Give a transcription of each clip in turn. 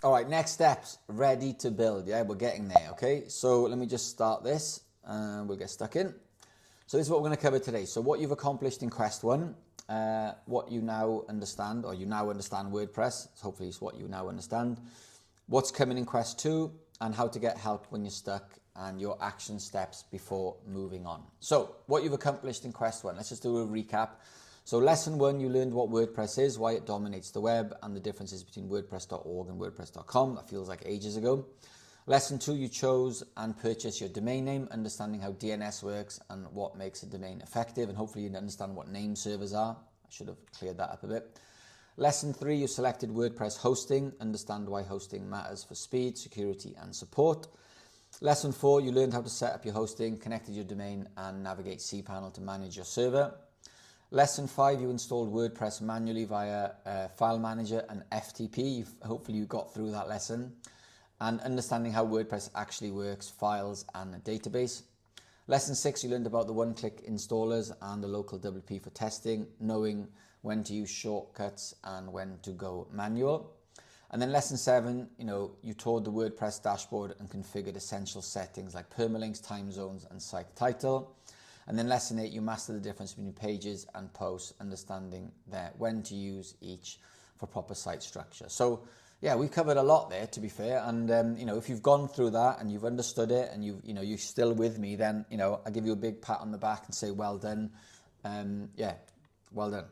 All right, next steps, ready to build. Yeah, we're getting there, okay? So let me just start this and we'll get stuck in. So this is what we're going to cover today. So what you've accomplished in Quest 1, what you now understand, or you now understand WordPress, so hopefully it's what you now understand, what's coming in Quest 2, and how to get help when you're stuck, and your action steps before moving on. So what you've accomplished in Quest 1, let's just do a recap. So lesson 1, you learned what WordPress is, why it dominates the web, and the differences between WordPress.org and WordPress.com. That feels like ages ago. Lesson 2, you chose and purchased your domain name, understanding how DNS works and what makes a domain effective, and hopefully you understand what name servers are. I should have cleared that up a bit. Lesson 3, you selected WordPress hosting, understand why hosting matters for speed, security, and support. Lesson 4, you learned how to set up your hosting, connected your domain, and navigate cPanel to manage your server. Lesson 5, you installed WordPress manually via File Manager and FTP. Hopefully you got through that lesson. And understanding how WordPress actually works, files, and a database. Lesson 6, you learned about the one-click installers and the local WP for testing, knowing when to use shortcuts and when to go manual. And then lesson 7, you toured the WordPress dashboard and configured essential settings like permalinks, time zones, and site title. And then lesson 8, you mastered the difference between pages and posts, understanding when to use each for proper site structure. So yeah, we covered a lot there, to be fair. And if you've gone through that and you've understood it and you're still with me, then I give you a big pat on the back and say well done. Well done.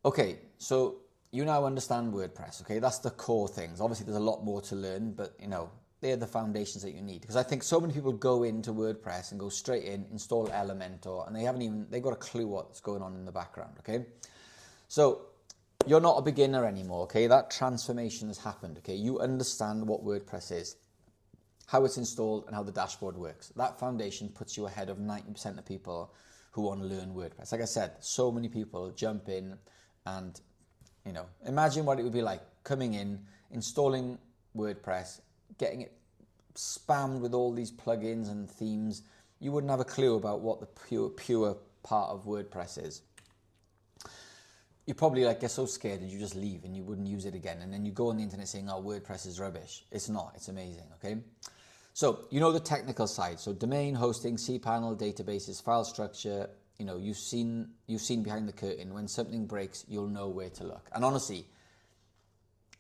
Okay, so you now understand WordPress. Okay, that's the core things. Obviously, there's a lot more to learn, but they're the foundations that you need. Because I think so many people go into WordPress and go straight in, install Elementor, and they've got a clue what's going on in the background. Okay, so you're not a beginner anymore, okay? That transformation has happened, okay? You understand what WordPress is, how it's installed, and how the dashboard works. That foundation puts you ahead of 90% of people who want to learn WordPress. Like I said, so many people jump in and, imagine what it would be like coming in, installing WordPress, getting it spammed with all these plugins and themes. You wouldn't have a clue about what the pure part of WordPress is. You probably get so scared that you just leave and you wouldn't use it again. And then you go on the internet saying, oh, WordPress is rubbish. It's not. It's amazing, okay? So the technical side. So domain, hosting, cPanel, databases, file structure. You've seen behind the curtain. When something breaks, you'll know where to look. And honestly,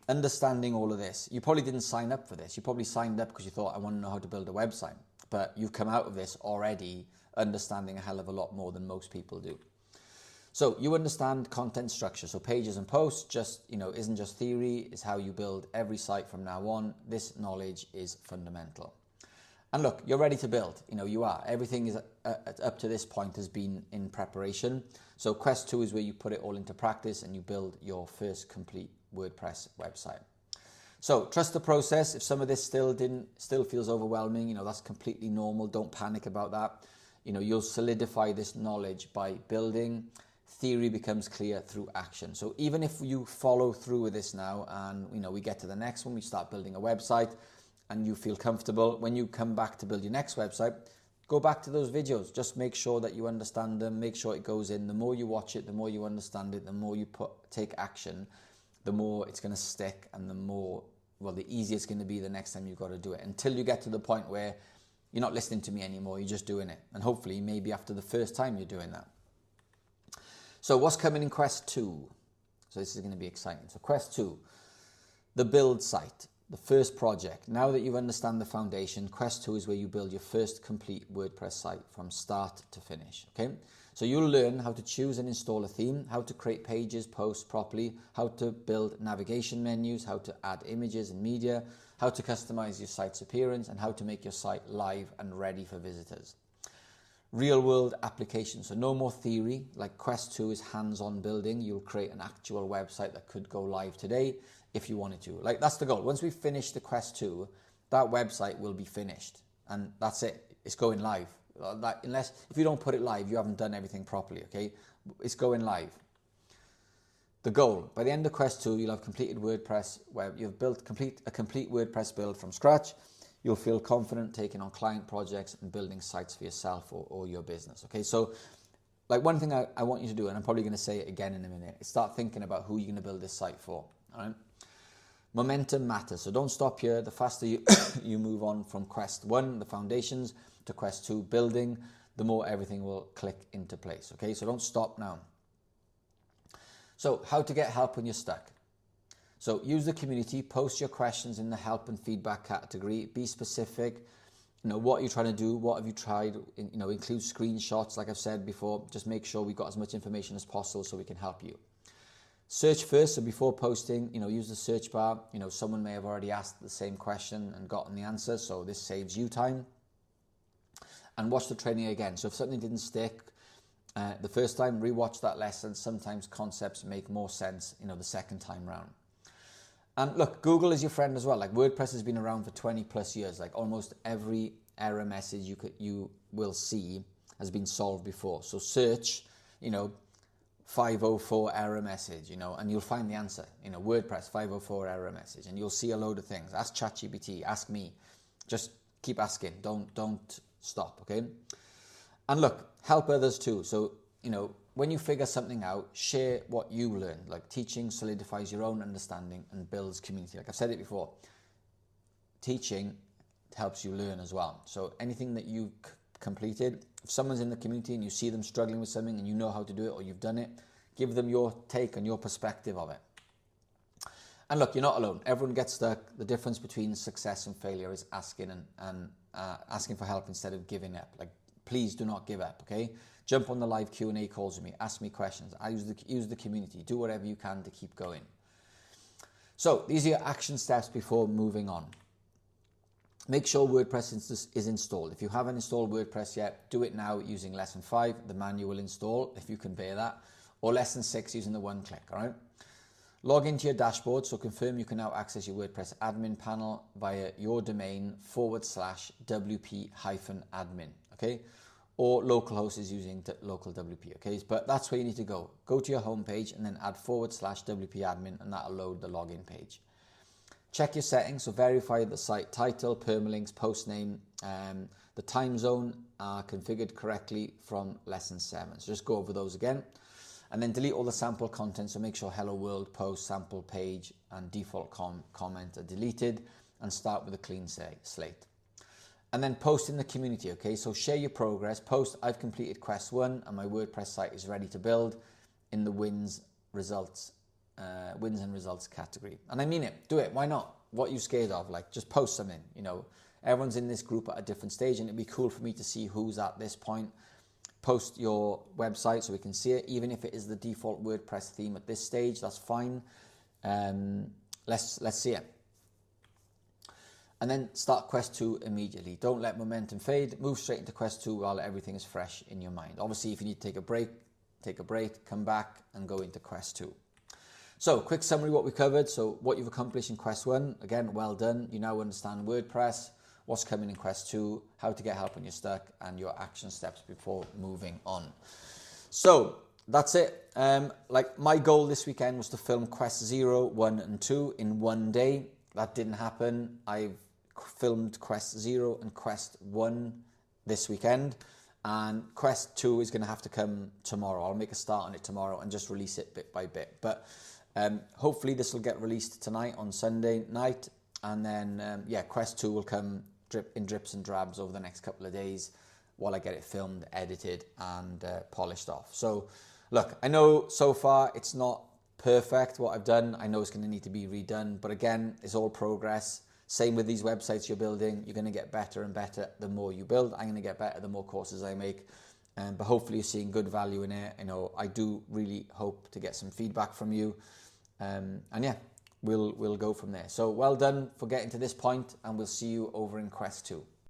understanding all of this, you probably didn't sign up for this. You probably signed up because you thought, I want to know how to build a website. But you've come out of this already understanding a hell of a lot more than most people do. So you understand content structure. So pages and posts isn't just theory, it's how you build every site from now on. This knowledge is fundamental. And look, you're ready to build. You are. Everything is up to this point has been in preparation. So Quest 2 is where you put it all into practice and you build your first complete WordPress website. So trust the process. If some of this still feels overwhelming, that's completely normal. Don't panic about that. You'll solidify this knowledge by building. Theory becomes clear through action. So even if you follow through with this now and we get to the next one, we start building a website and you feel comfortable, when you come back to build your next website, go back to those videos. Just make sure that you understand them, make sure it goes in. The more you watch it, the more you understand it, the more you take action, the more it's going to stick and the easier it's going to be the next time you've got to do it, until you get to the point where you're not listening to me anymore, you're just doing it. And hopefully maybe after the first time you're doing that. So what's coming in Quest 2? So this is going to be exciting. So Quest 2, the build site, the first project. Now that you understand the foundation, Quest 2 is where you build your first complete WordPress site from start to finish, okay? So you'll learn how to choose and install a theme, how to create pages, posts properly, how to build navigation menus, how to add images and media, how to customize your site's appearance, and how to make your site live and ready for visitors. Real world application. So no more theory. Like Quest 2 is hands-on building. You'll create an actual website that could go live today if you wanted to. That's the goal. Once we finish the Quest 2, that website will be finished and that's it. It's going live. If you don't put it live, you haven't done everything properly, okay? It's going live. The goal, by the end of Quest 2, you'll have completed WordPress where you've built a complete WordPress build from scratch. You'll feel confident taking on client projects and building sites for yourself or your business. Okay, so one thing I want you to do, and I'm probably going to say it again in a minute, is start thinking about who you're going to build this site for. All right. Momentum matters, so don't stop here. The faster you, you move on from Quest 1, the foundations, to Quest 2, building, the more everything will click into place, okay? So don't stop now. So how to get help when you're stuck. So use the community, post your questions in the help and feedback category, be specific, what you're trying to do, what have you tried, include screenshots like I've said before, just make sure we've got as much information as possible so we can help you. Search first, so before posting, use the search bar. Someone may have already asked the same question and gotten the answer, so this saves you time. And watch the training again. So if something didn't stick the first time, rewatch that lesson. Sometimes concepts make more sense, the second time round. And look, Google is your friend as well. Like WordPress has been around for 20 plus years. Like almost every error message you will see has been solved before. So search, 504 error message, and you'll find the answer. WordPress 504 error message, and you'll see a load of things. Ask ChatGPT, ask me. Just keep asking. Don't stop, okay? And look, help others too. So, when you figure something out, share what you learned. Like teaching solidifies your own understanding and builds community. Like I've said it before, teaching helps you learn as well. So anything that you completed, if someone's in the community and you see them struggling with something and you know how to do it or you've done it, give them your take and your perspective of it. And look, you're not alone. Everyone gets stuck. The difference between success and failure is asking and asking for help instead of giving up. Like, please do not give up, okay? Jump on the live Q&A calls with me. Ask me questions. I use the community. Do whatever you can to keep going. So these are your action steps before moving on. Make sure WordPress is installed. If you haven't installed WordPress yet, do it now using lesson 5, the manual install, if you can bear that, or lesson 6 using the one click, all right? Log into your dashboard, so confirm you can now access your WordPress admin panel via your domain /WP-admin, okay? Or localhost is using local WP, okay? But that's where you need to go. Go to your home page and then add /WP-admin, and that'll load the login page. Check your settings, so verify the site title, permalinks, post name, the time zone are configured correctly from lesson 7. So just go over those again. And then delete all the sample content, so make sure hello world, post, sample page, and default comment are deleted, and start with a clean slate. And then post in the community, okay? So share your progress, post, I've completed Quest 1 and my WordPress site is ready to build in the wins and results category. And I mean it, do it, why not? What are you scared of? Like, just post something, Everyone's in this group at a different stage, and it'd be cool for me to see who's at this point. Post your website so we can see it, even if it is the default WordPress theme at this stage, that's fine. Let's see it. And then start Quest 2 immediately. Don't let momentum fade. Move straight into Quest 2 while everything is fresh in your mind. Obviously, if you need to take a break, come back and go into Quest 2. So, quick summary what we covered. So, what you've accomplished in Quest 1, again, well done. You now understand WordPress, what's coming in Quest 2, how to get help when you're stuck, and your action steps before moving on. So, that's it. Like, my goal this weekend was to film Quest 0, 1, and 2 in one day. That didn't happen. I've filmed Quest 0 and Quest 1 this weekend, and Quest 2 is going to have to come tomorrow. I'll make a start on it tomorrow and just release it bit by bit. But hopefully this will get released tonight on Sunday night, and then Quest 2 will come in drips and drabs over the next couple of days while I get it filmed, edited, and polished off. So look, I know so far it's not perfect what I've done. I know it's going to need to be redone, but again, it's all progress. Same with these websites you're building. You're going to get better and better the more you build. I'm going to get better the more courses I make. But hopefully you're seeing good value in it. I do really hope to get some feedback from you. And yeah, we'll go from there. So well done for getting to this point, and we'll see you over in Quest 2.